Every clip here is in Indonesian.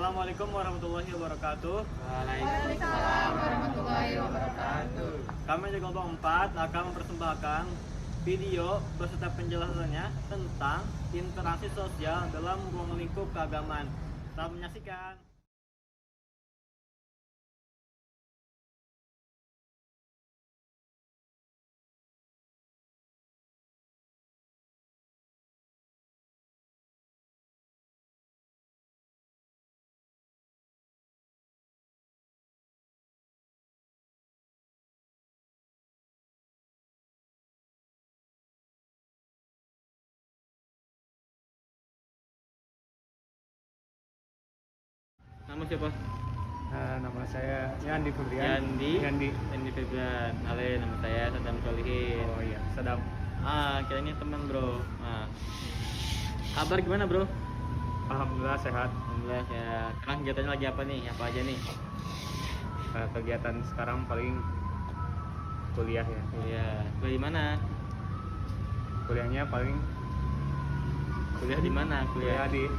Assalamualaikum warahmatullahi wabarakatuh. Waalaikumsalam warahmatullahi wabarakatuh. Kami di kelompok 4 akan mempersembahkan video beserta penjelasannya tentang interaksi sosial dalam ruang lingkup keagamaan. Selamat menyaksikan. Nama siapa? Nama saya Yandi Febrian. Yandi Febrian. Halo, nama saya Sadam Solihin. Oh iya, Sadam. Kita ini teman bro. Kabar gimana bro? Alhamdulillah sehat. Alhamdulillah ya. Sekarang kegiatannya lagi apa nih? Apa aja nih? Kegiatan sekarang paling kuliah ya. Kuliah di mana? Kuliahnya paling Kuliah di mana? kuliah di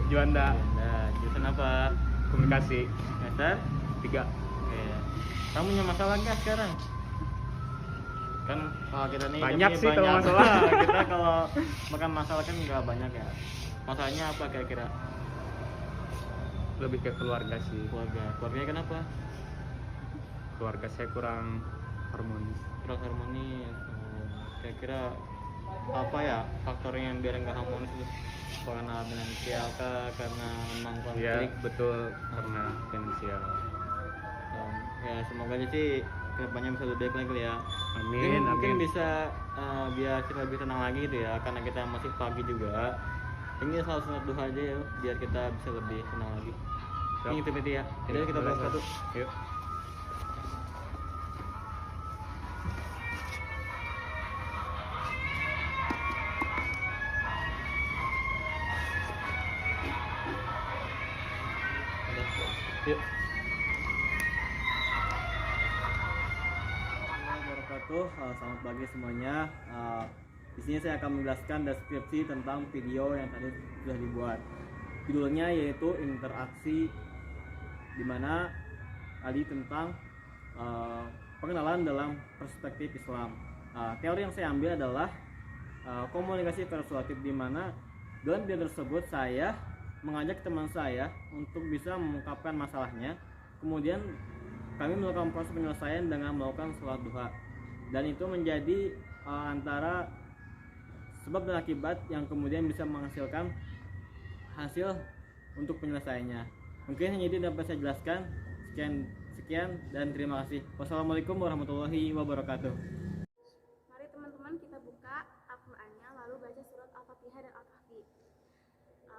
Juanda, Jurusan apa? Komunikasi Semester 3. Iya. Kamu punya masalah nggak sekarang? Kan kalau kita nih Banyak hidupnya sih kalau banyak. masalah. Kita kalau makan masalah kan nggak banyak ya. Masalahnya apa kira-kira? Lebih ke keluarga sih. Keluarganya kenapa? Keluarga saya kurang harmonis. Kurang harmonis. Kira-kira apa ya faktornya yang biar nggak harmonis itu? Karena finansial kah? Karena memang Iya, konflik? betul, karena finansial. Ya semoga aja sih kedepannya bisa lebih baik lagi ya. Amin, Mungkin amin. bisa biar kita lebih tenang lagi gitu ya, karena kita masih pagi juga. Ini selalu sunat duha aja ya, biar kita bisa lebih tenang lagi. Siap. Ini itu ya. Jadi kita Boleh, bahas satu. Yuk. Yuk. Wabarakatuh. Selamat pagi semuanya. Di sini saya akan menjelaskan deskripsi tentang video yang tadi sudah dibuat. Judulnya yaitu interaksi, di mana tadi tentang pengenalan dalam perspektif Islam. Teori yang saya ambil adalah komunikasi persuasif, di mana dalam video tersebut saya mengajak teman saya untuk bisa mengungkapkan masalahnya. Kemudian kami melakukan proses penyelesaian dengan melakukan sholat duha, dan itu menjadi antara sebab dan akibat yang kemudian bisa menghasilkan hasil untuk penyelesaiannya. Mungkin hanya itu dapat saya jelaskan. Sekian dan terima kasih. Wassalamualaikum warahmatullahi wabarakatuh. Mari teman-teman kita buka Al-Qur'annya lalu baca surat Al-Fatihah dan Al-Kahfi.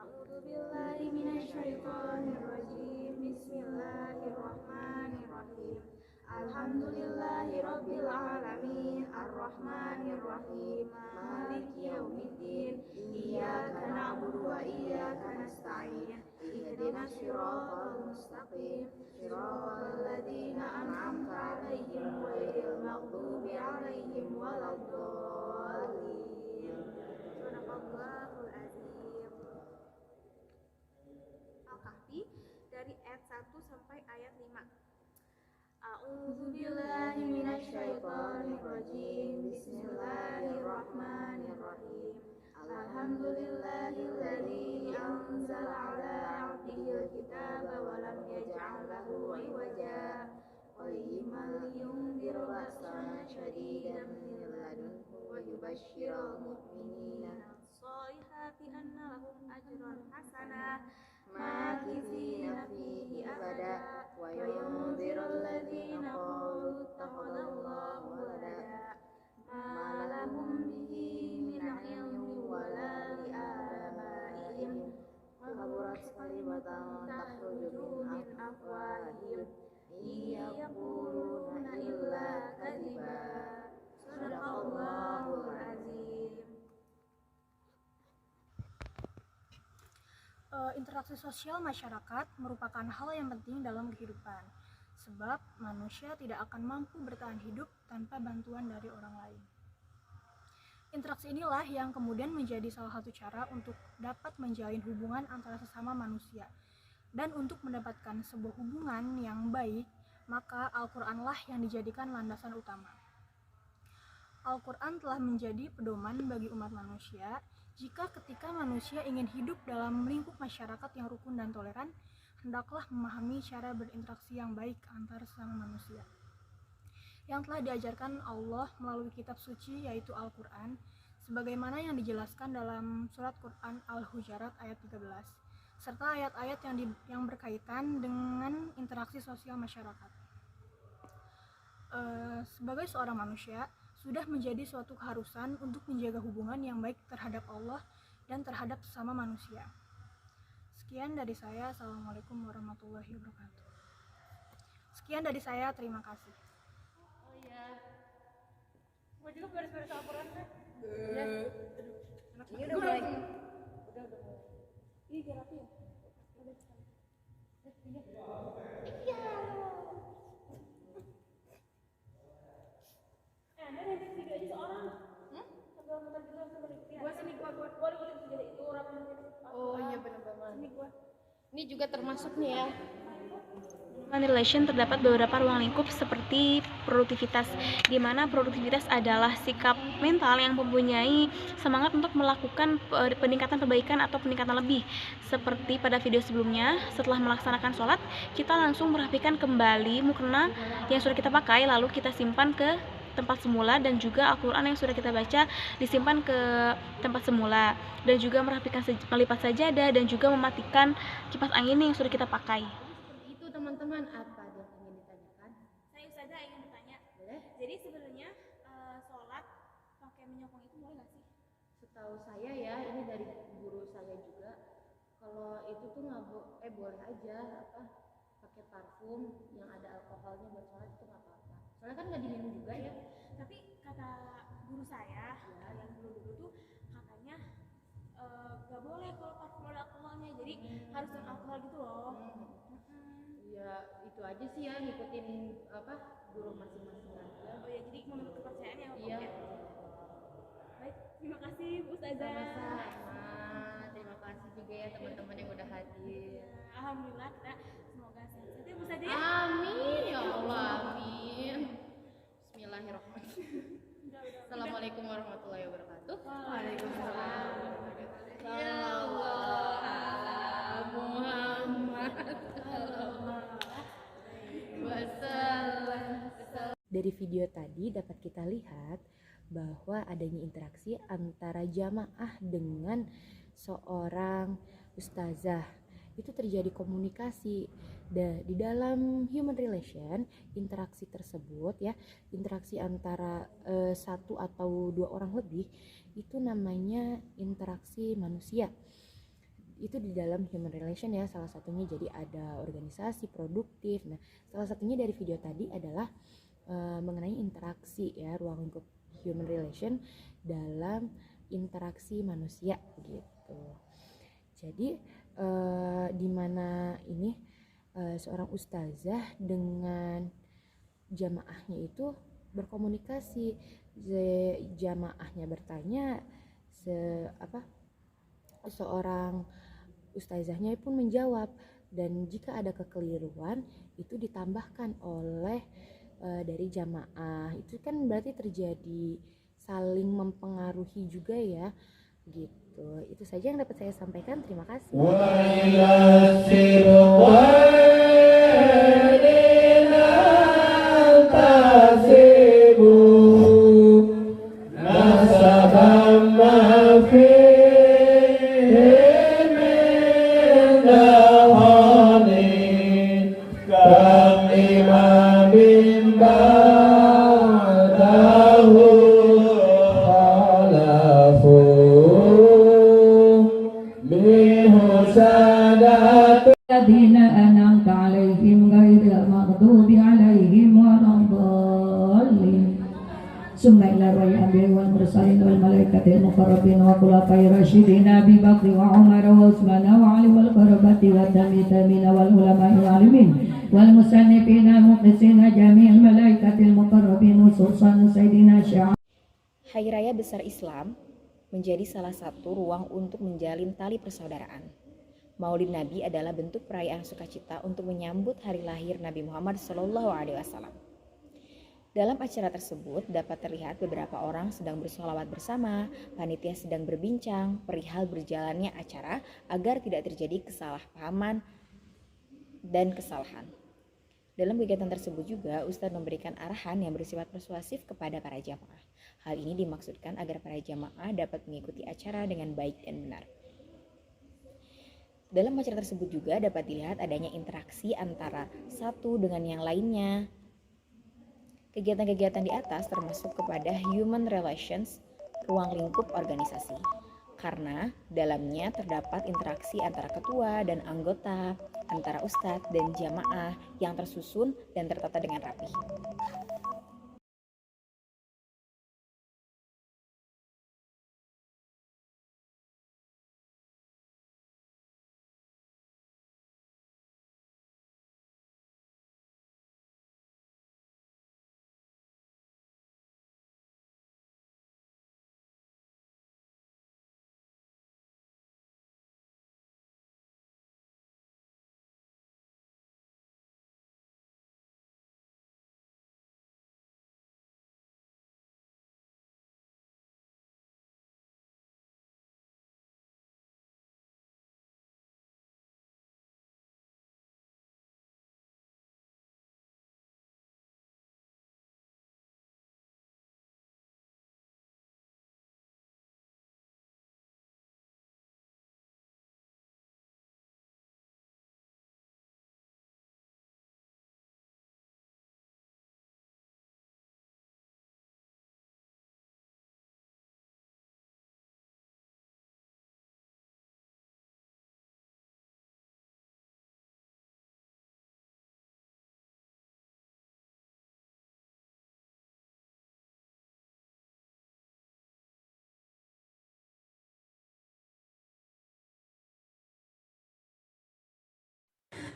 A'udzubillahi minasyaitonirrajim. Bismillahirrahmanirrahim. Alhamdulillahirabbil alamin arrahmanirrahim maliki yaumiddin iyyaka na'budu wa iyyaka nasta'in ihdinas siratal mustaqim siratal ladzina an'amta 'alaihim ghairil maghdubi alaihim waladdallin. Sadaqallahul azim. Al-Kahfi dari ayat 1 sampai ayat 5. A'udzubillahi minasyaitonirrajim. Bismillahirrahmanirrahim. Alhamdulillahilladzi anzala 'ala 'abdihil kitaba wa lam yaj'al lahu 'iwaja qayyiman liyunzira ba'san syadidan min ladunhu wa yubashshiral mu'minina as-solihati anna lahum ajran hasanah makithina fihi abada wa yunzirul ladzina qalu ittakhadallahu walada ma lahum bihi min ilmin wala li abaihim kaburat kalimatan takhruju min afwahihim yaquluna illa kadziba. Sadaqallahul azim. Interaksi sosial masyarakat merupakan hal yang penting dalam kehidupan, sebab manusia tidak akan mampu bertahan hidup tanpa bantuan dari orang lain. Interaksi inilah yang kemudian menjadi salah satu cara untuk dapat menjalin hubungan antara sesama manusia. Dan untuk mendapatkan sebuah hubungan yang baik, maka Al-Qur'anlah yang dijadikan landasan utama. Al-Qur'an telah menjadi pedoman bagi umat manusia jika ketika manusia ingin hidup dalam lingkup masyarakat yang rukun dan toleran, hendaklah memahami cara berinteraksi yang baik antar sesama manusia yang telah diajarkan Allah melalui kitab suci yaitu Al-Qur'an, sebagaimana yang dijelaskan dalam surat Quran Al-Hujurat ayat 13, serta ayat-ayat yang berkaitan dengan interaksi sosial masyarakat. Sebagai seorang manusia, sudah menjadi suatu keharusan untuk menjaga hubungan yang baik terhadap Allah dan terhadap sesama manusia. Sekian dari saya. Assalamualaikum warahmatullahi wabarakatuh. Sekian dari saya. Terima kasih. Gue juga beres-beres laporan kan? Ini udah mulai. Ih, gak rapi ya? Anda ngajak video aja seorang. Sambil muter gitu langsung berikutnya. Gue sini, gue video itu rapi. Oh iya benar-benar. Sini gue. Ini juga termasuk nih ya. Human relation terdapat beberapa ruang lingkup seperti produktivitas, di mana produktivitas adalah sikap mental yang mempunyai semangat untuk melakukan peningkatan perbaikan atau peningkatan lebih. Seperti pada video sebelumnya, setelah melaksanakan sholat, kita langsung merapikan kembali mukena yang sudah kita pakai, lalu kita simpan ke tempat semula, dan juga Al-Quran yang sudah kita baca disimpan ke tempat semula, dan juga melipat sajadah, dan juga mematikan kipas angin yang sudah kita pakai. Itu teman-teman, apa yang ingin ditanyakan? Saya Ustazah ingin bertanya. Boleh? Jadi sebenarnya sholat pakai menyokong itu boleh nggak sih? Setahu saya ya, ini dari guru saya juga. Kalau itu tuh nggak boleh aja pakai parfum yang ada alkoholnya buat sholat itu nggak apa-apa. Soalnya kan nggak diminum juga ya. Tapi kata guru saya yang dulu tuh katanya nggak boleh kalau parfum ada alkoholnya. Jadi harus dengan alkohol gitu loh. Ya itu aja sih ya, ngikutin guru masing-masing aja. Oh ya, jadi menurut kepercayaan ya. Iya. Baik, terima kasih Bu Ustazah. Sama-sama. Terima kasih juga ya teman-teman yang udah hadir. Alhamdulillah, kita semoga sehat ya Bu Ustazah ya. Amin ya Allah, amin. Bismillahirrahmanirrahim. Assalamualaikum warahmatullahi wabarakatuh. Waalaikumsalam. Ya Allah, ala Muhammad. Dari video tadi dapat kita lihat bahwa adanya interaksi antara jamaah dengan seorang ustazah. Itu terjadi komunikasi. Di dalam human relation, interaksi tersebut ya, interaksi antara satu atau dua orang lebih, itu namanya interaksi manusia. Itu di dalam human relation ya, salah satunya jadi ada organisasi produktif. Nah, salah satunya dari video tadi adalah mengenai interaksi ya, ruang lingkup human relation dalam interaksi manusia gitu. Jadi di mana ini seorang ustazah dengan jamaahnya itu berkomunikasi, jamaahnya bertanya, seorang ustazahnya pun menjawab, dan jika ada kekeliruan itu ditambahkan oleh dari jamaah. Itu kan berarti terjadi saling mempengaruhi juga ya gitu. Itu saja yang dapat saya sampaikan. Terima kasih. الذين أنعمت عليهم غير المغضوب عليهم ولا الضالين ثم إلى الأنبياء والمرسلين والملائكة المقربين وخلفاء الراشدين أبي بكر وعمر وعثمان وعلي والقربة والتابعين والعلماء العالمين والمصنفين المخلصين جميع الملائكة المقربين خصوصا سيدنا شيخ Hari Raya Besar Islam menjadi salah satu ruang untuk menjalin tali persaudaraan. Maulid Nabi adalah bentuk perayaan sukacita untuk menyambut hari lahir Nabi Muhammad SAW. Dalam acara tersebut dapat terlihat beberapa orang sedang bersolawat bersama, panitia sedang berbincang perihal berjalannya acara agar tidak terjadi kesalahpahaman dan kesalahan. Dalam kegiatan tersebut juga Ustadz memberikan arahan yang bersifat persuasif kepada para jamaah. Hal ini dimaksudkan agar para jamaah dapat mengikuti acara dengan baik dan benar. Dalam acara tersebut juga dapat dilihat adanya interaksi antara satu dengan yang lainnya. Kegiatan-kegiatan di atas termasuk kepada human relations, ruang lingkup organisasi. Karena dalamnya terdapat interaksi antara ketua dan anggota, antara ustadz dan jamaah yang tersusun dan tertata dengan rapi.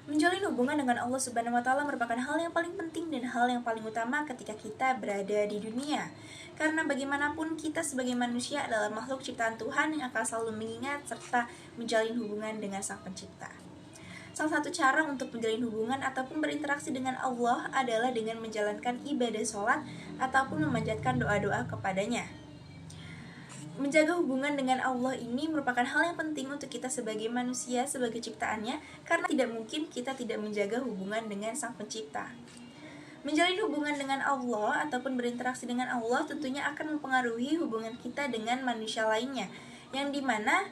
Menjalin hubungan dengan Allah Subhanahu wa taala merupakan hal yang paling penting dan hal yang paling utama ketika kita berada di dunia. Karena bagaimanapun kita sebagai manusia adalah makhluk ciptaan Tuhan yang akan selalu mengingat serta menjalin hubungan dengan Sang Pencipta. Salah satu cara untuk menjalin hubungan ataupun berinteraksi dengan Allah adalah dengan menjalankan ibadah sholat ataupun memanjatkan doa-doa kepadanya. Menjaga hubungan dengan Allah ini merupakan hal yang penting untuk kita sebagai manusia, sebagai ciptaannya, karena tidak mungkin kita tidak menjaga hubungan dengan Sang Pencipta. Menjalin hubungan dengan Allah ataupun berinteraksi dengan Allah tentunya akan mempengaruhi hubungan kita dengan manusia lainnya, yang dimana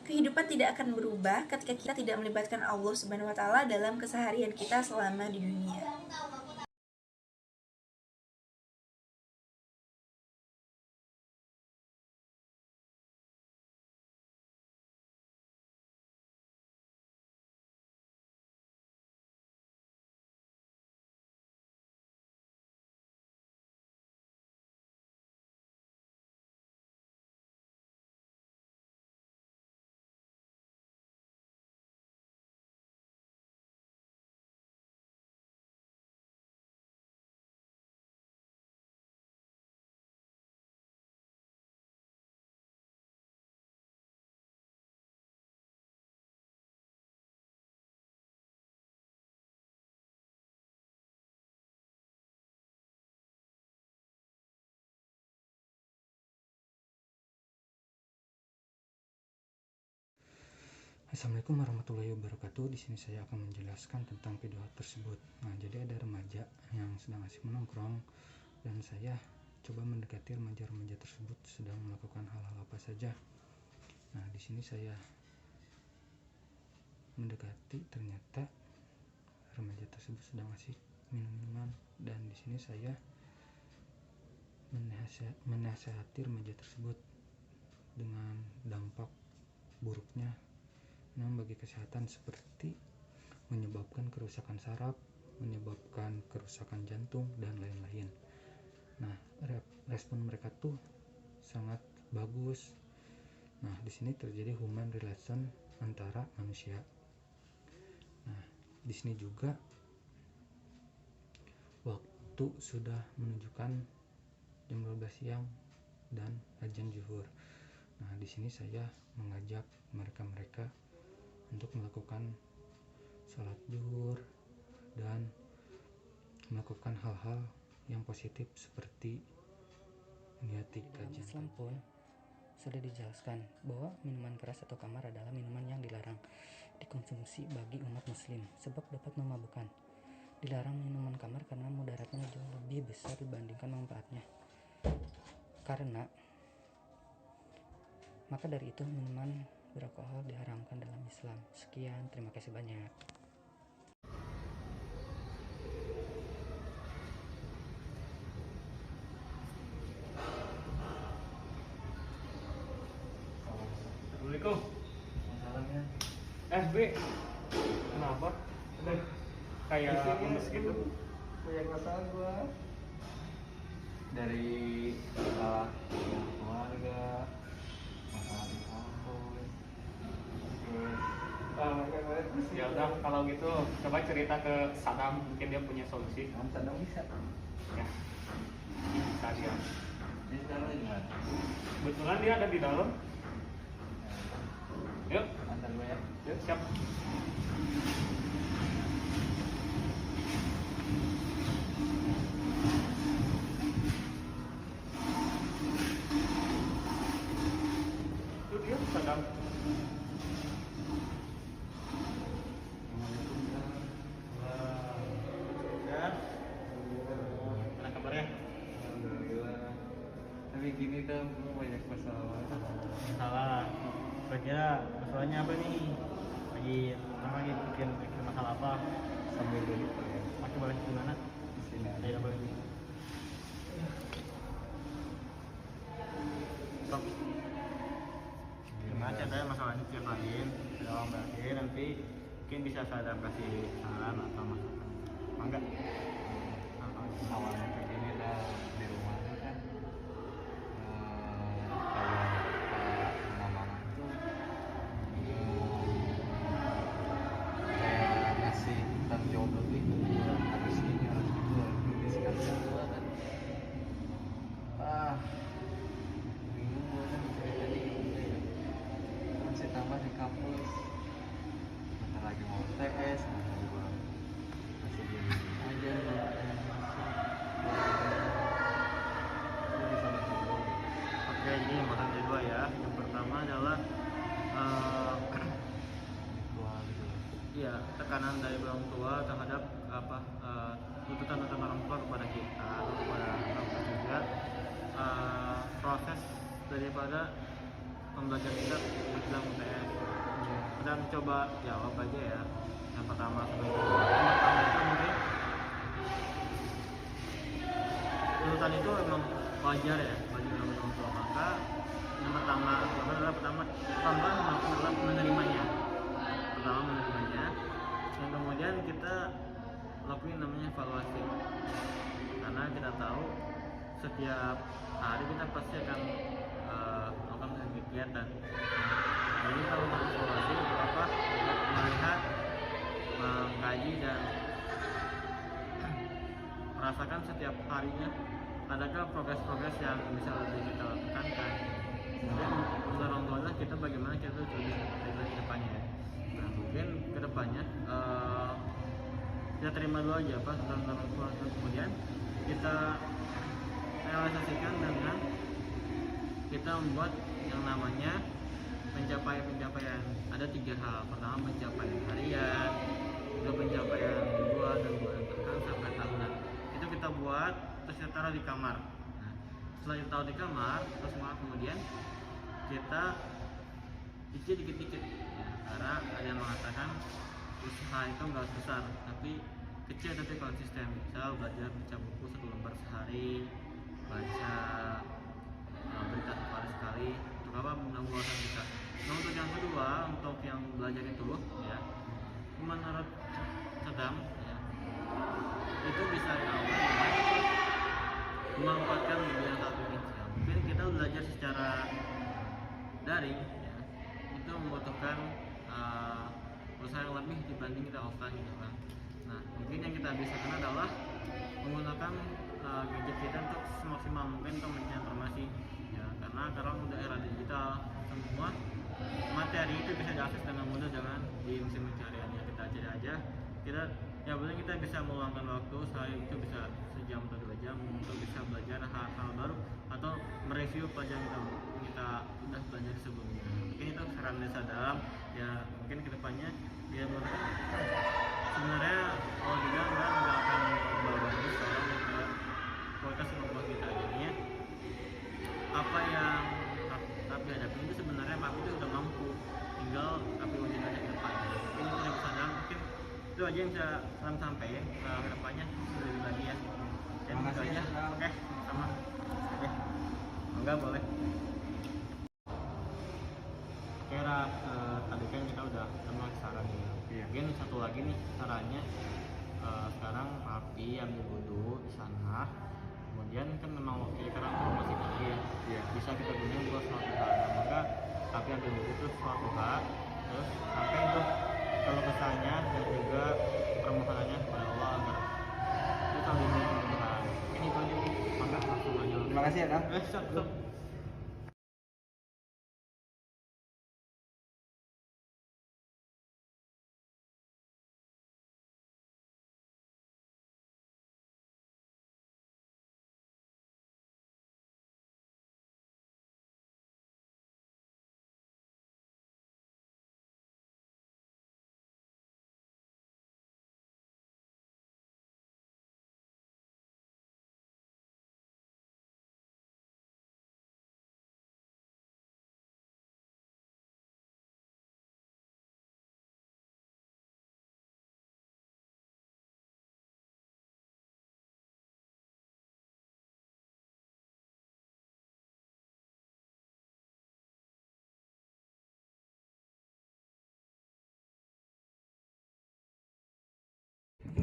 kehidupan tidak akan berubah ketika kita tidak melibatkan Allah Subhanahu wa taala dalam keseharian kita selama di dunia. Assalamualaikum warahmatullahi wabarakatuh. Di sini saya akan menjelaskan tentang video tersebut. Nah, jadi ada remaja yang sedang asik menongkrong dan saya coba mendekati remaja-remaja tersebut sedang melakukan hal-hal apa saja. Nah, di sini saya mendekati, ternyata remaja tersebut sedang asik minum-minuman dan di sini saya menasihati remaja tersebut dengan dampak buruknya bagi kesehatan seperti menyebabkan kerusakan saraf, menyebabkan kerusakan jantung dan lain-lain. Nah, respon mereka tuh sangat bagus. Nah, di sini terjadi human relation antara manusia. Nah, di sini juga waktu sudah menunjukkan jam 12 siang dan azan zuhur. Nah, di sini saya mengajak mereka-mereka untuk melakukan sholat zuhur dan melakukan hal-hal yang positif seperti meniati kajian. Islam pun sudah dijelaskan bahwa minuman keras atau khamar adalah minuman yang dilarang dikonsumsi bagi umat muslim sebab dapat memabukkan. Dilarang minuman khamar karena mudaratnya jauh lebih besar dibandingkan manfaatnya. Maka dari itu minuman beralkohol diharamkan dalam Islam. Sekian, terima kasih banyak. Assalamualaikum. Masalahnya B, kenapa? Kayak lemes gitu. banyak masalah gua dari masalah keluarga, masalah di kampus, terus Ya udah kalau gitu coba cerita ke Sadam, mungkin dia punya solusi. Sadam bisa. Ya. Bisa dia. Jadi sekarang lagi gimana? Kebetulan dia ada di dalam. Yuk, Antar gua ya. yuk siap. Itu dia Sadam. Ya. Mana kabarnya? Alhamdulillah. Tapi gini dah, gua banyak masalah. Salah. Kira-kira masalahnya apa nih? Lagi bikin masalah apa? Sambil duduk ya. Aku boleh di mana? Di sini aja. Tidak boleh di. Stop. Gimana ceritanya masalahnya ceritain, dalam berakhir nanti mungkin bisa saya kasih saran atau masukan. Mangga. Awalnya kayak gini dah, di rumah tuh kan kayak mama tuh kayak ngasih tanggung jawab lebih ke gua, harus ini harus itu, harus sekarang gua kan bingung gua kan ceritanya gimana ya. Masih tambah di kampus, bentar lagi mau UTS, gua masih gini aja gua Oke, jadi yang bakal ada dua ya. Yang pertama adalah iya, tekanan dari orang tua terhadap tuntutan orang tua kepada kita atau kepada orang tua juga, proses daripada pembelajaran kita dalam UTS. Kita mencoba jawab aja ya. Yang pertama itu mungkin tuntutan itu memang wajar ya, wajar dalam orang tua. Maka yang pertama adalah menerimanya. Pertama menerimanya, yang kemudian kita lakuin namanya evaluasi, karena kita tahu setiap hari kita pasti akan melakukan kegiatan. Jadi kalau untuk evaluasi untuk apa? Untuk melihat, mengkaji dan merasakan setiap harinya adakah progres-progres yang bisa lebih kita lakukan kan. Kemudian untuk orang tua kita bagaimana kita tuh lebih ke depannya ya. Nah mungkin ke depannya kita terima dulu aja apa tentang orang tua, kemudian kita realisasikan dengan kita membuat yang namanya pencapaian. Ada 3 hal. Pertama pencapaian harian, kedua pencapaian mingguan, dan bahkan sampai tahunan. Itu kita buat terus kita taruh di kamar. Nah, setelah kita taruh di kamar, terus kemudian kita isi dikit-dikit ya, karena ada yang mengatakan usaha itu nggak besar tapi kecil tapi konsisten. Misal belajar baca buku 1 lembar sehari, baca berita sehari sekali, untuk apa menambahkan kita. Nah untuk yang kedua, untuk yang belajar itu ya, menurut Sadam ya, itu bisa dilakukan memanfaatkan media satu ini. Mungkin kita belajar secara daring ya, itu membutuhkan usaha yang lebih dibanding kita offline gitu kan. Nah mungkin yang kita bisa lakukan adalah menggunakan gadget kita untuk semaksimal mungkin untuk mencari informasi ya, karena sekarang udah era digital, semua materi itu bisa diakses dengan mudah dengan di mesin pencarian yang kita cari aja. Kita ya boleh kita bisa meluangkan waktu sehari itu bisa sejam atau 2 jam untuk bisa belajar hal-hal baru atau mereview pelajaran kita udah belajar sebelumnya. Mungkin itu saran desa dalam ya, mungkin kedepannya dia sebenarnya kalau juga nggak akan bagus kalau kualitas kemampuan kita. Jadinya apa yang tapi hadapi itu sebenarnya Pak itu udah mampu, tinggal tapi ujian aja ke depan. Ini udah bisa dalam, mungkin itu aja yang bisa salam sampai ya ke depannya lebih lagi ya. Dan itu aja. Oke, sama. Oke. Enggak boleh. Kira tadi kan kita udah kenal saran ya. Mungkin satu lagi nih sarannya, sekarang Papi ambil wudhu di sana. Kemudian kan memang waktu sekarang masih pagi ya, bisa kita gunakan buat sholat duha. Maka Papi ambil wudhu itu sholat duha, terus sampai itu kalau kesannya dan juga permohonannya kepada Allah agar itu sambil mudah-mudahan. Ini itu aja, maka langsung aja. Terima kasih ya Kang. Stop.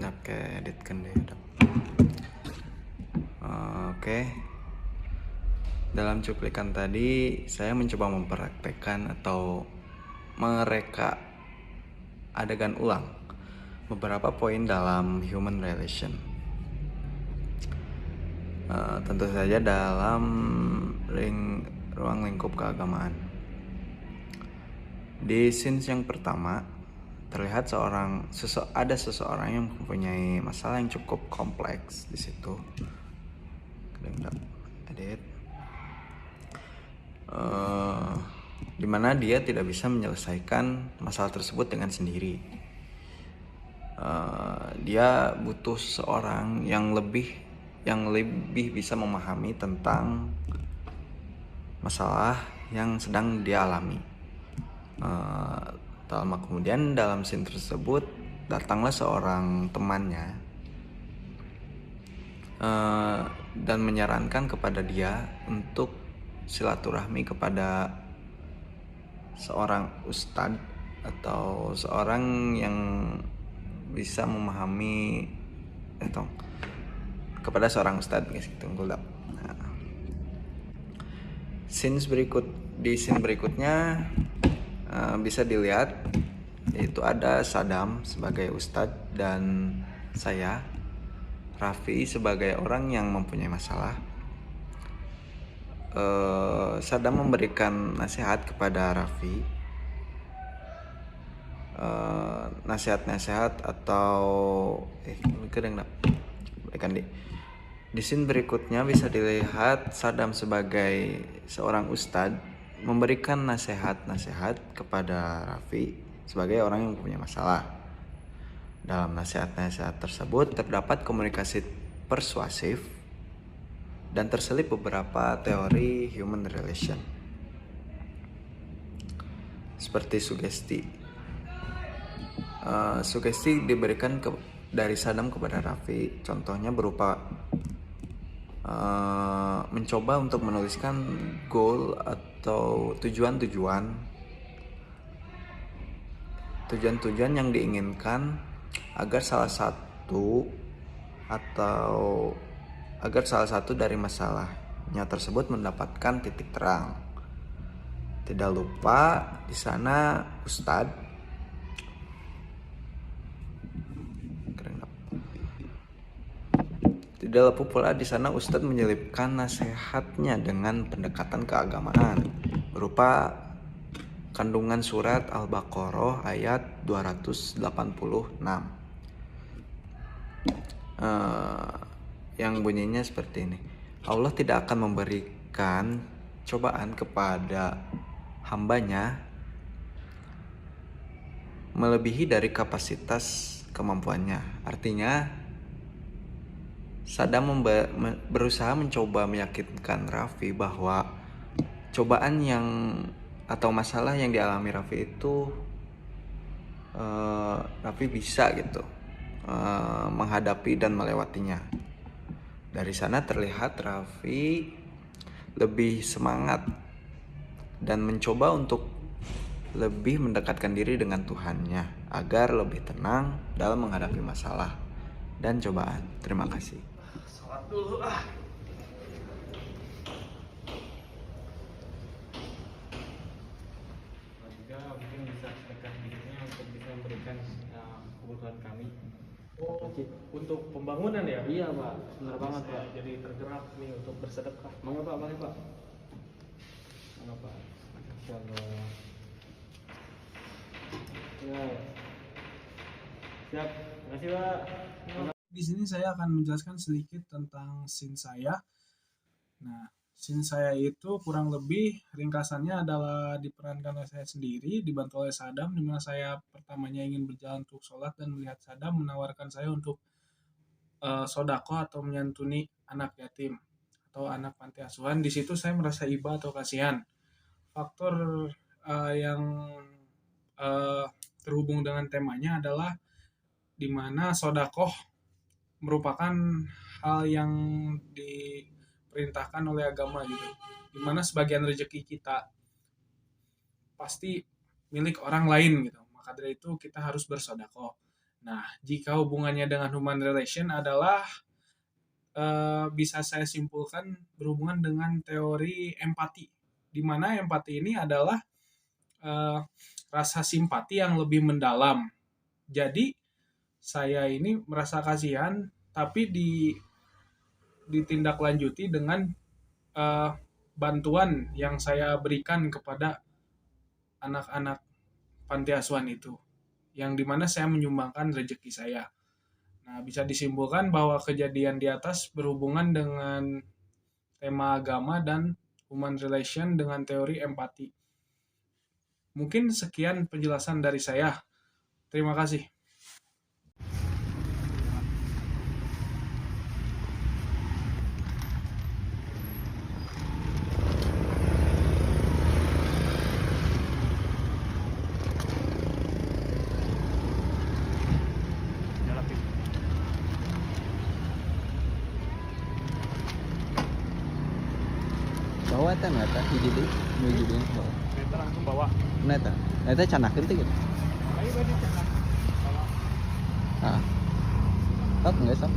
Oke, editkan deh. Oke. Dalam cuplikan tadi saya mencoba mempraktekkan atau mereka adegan ulang beberapa poin dalam human relation. Tentu saja dalam ruang lingkup keagamaan. Di scenes yang pertama terlihat ada seseorang yang mempunyai masalah yang cukup kompleks di situ. Edit. Dimana dia tidak bisa menyelesaikan masalah tersebut dengan sendiri. Dia butuh seseorang yang lebih bisa memahami tentang masalah yang sedang dia alami. Lama kemudian dalam scene tersebut datanglah seorang temannya dan menyarankan kepada dia untuk silaturahmi kepada seorang ustadz atau seorang yang bisa memahami kepada seorang ustadz gitu. Nah, di scene berikutnya bisa dilihat yaitu ada Saddam sebagai ustadz dan saya Raffi sebagai orang yang mempunyai masalah. Saddam memberikan nasihat kepada Raffi, nasihat-nasihat atau di scene berikutnya bisa dilihat Saddam sebagai seorang ustadz memberikan nasihat-nasihat kepada Raffi sebagai orang yang punya masalah. Dalam nasihat-nasihat tersebut terdapat komunikasi persuasif dan terselip beberapa teori human relation seperti sugesti. Sugesti diberikan dari Saddam kepada Raffi, contohnya berupa mencoba untuk menuliskan goal atau tujuan-tujuan yang diinginkan agar salah satu dari masalahnya tersebut mendapatkan titik terang. Tidak lupa di sana Ustadz Tidak lupa pula di sana Ustadz menyelipkan nasihatnya dengan pendekatan keagamaan berupa kandungan surat Al-Baqarah ayat 286 yang bunyinya seperti ini. Allah tidak akan memberikan cobaan kepada hambanya melebihi dari kapasitas kemampuannya. Artinya Sadam berusaha mencoba meyakinkan Raffi bahwa cobaan yang atau masalah yang dialami Raffi itu Raffi bisa gitu menghadapi dan melewatinya. Dari sana terlihat Raffi lebih semangat dan mencoba untuk lebih mendekatkan diri dengan Tuhannya agar lebih tenang dalam menghadapi masalah dan cobaan. Terima kasih. Sholat dulu ah. Juga mungkin bisa sedekah dirinya untuk bisa memberikan kebutuhan kami. Untuk pembangunan ya? Iya Pak, benar banget Pak. Jadi tergerak nih untuk bersedekah. Mangga Pak, mari Pak. Mangga Pak. Insyaallah. Ya. Siap. Terima kasih Pak. Di sini saya akan menjelaskan sedikit tentang scene saya. Nah, scene saya itu kurang lebih ringkasannya adalah diperankan oleh saya sendiri, dibantu oleh Sadam, di mana saya pertamanya ingin berjalan untuk sholat dan melihat Sadam menawarkan saya untuk sodako atau menyantuni anak yatim atau anak panti asuhan. Di situ saya merasa iba atau kasihan. Faktor yang terhubung dengan temanya adalah di mana sodakoh merupakan hal yang diperintahkan oleh agama gitu, di mana sebagian rezeki kita pasti milik orang lain gitu, maka dari itu kita harus bersodakoh. Nah, jika hubungannya dengan human relation adalah bisa saya simpulkan berhubungan dengan teori empati, di mana empati ini adalah rasa simpati yang lebih mendalam. Jadi saya ini merasa kasihan, tapi ditindaklanjuti dengan bantuan yang saya berikan kepada anak-anak panti asuhan itu, yang dimana saya menyumbangkan rezeki saya. Nah, bisa disimpulkan bahwa kejadian di atas berhubungan dengan tema agama dan human relation dengan teori empati. Mungkin sekian penjelasan dari saya. Terima kasih. Bawa teh neta hiji deui, hiji deui. Kita langsung bawa. Neta canakeun teh gitu. Ayo tadi cenak. Ah. Oh, enggak sam.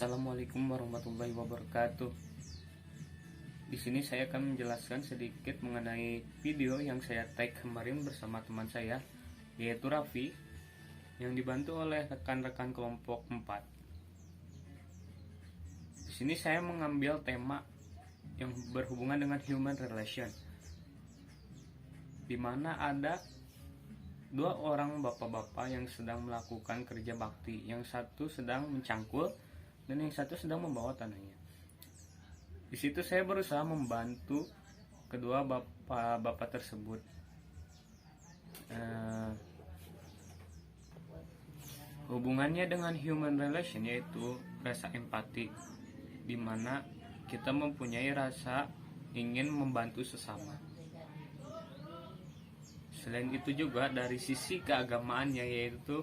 Assalamualaikum warahmatullahi wabarakatuh. Di sini saya akan menjelaskan sedikit mengenai video yang saya tag kemarin bersama teman saya, yaitu Raffi, yang dibantu oleh rekan-rekan kelompok 4. Di sini saya mengambil tema yang berhubungan dengan human relation, di mana ada dua orang bapak-bapak yang sedang melakukan kerja bakti, yang satu sedang mencangkul dan yang satu sedang membawa tanahnya. Di situ saya berusaha membantu kedua bapak-bapak tersebut. Hubungannya dengan human relation yaitu rasa empati, di mana kita mempunyai rasa ingin membantu sesama. Selain itu juga dari sisi keagamaannya yaitu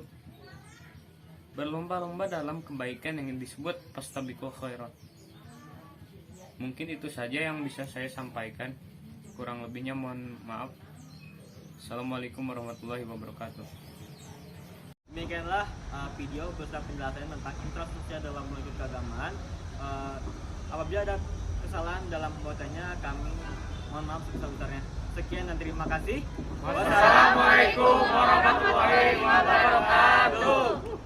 berlomba-lomba dalam kebaikan yang disebut fastabiqul khairat. Mungkin itu saja yang bisa saya sampaikan. Kurang lebihnya mohon maaf. Assalamualaikum warahmatullahi wabarakatuh. Demikianlah video beserta penjelasan tentang instruksi dalam mengikuti keagamaan. Apabila ada kesalahan dalam pembuatannya, kami mohon maaf sebesar-besarnya. Sekian dan terima kasih. Wassalamualaikum warahmatullahi wabarakatuh.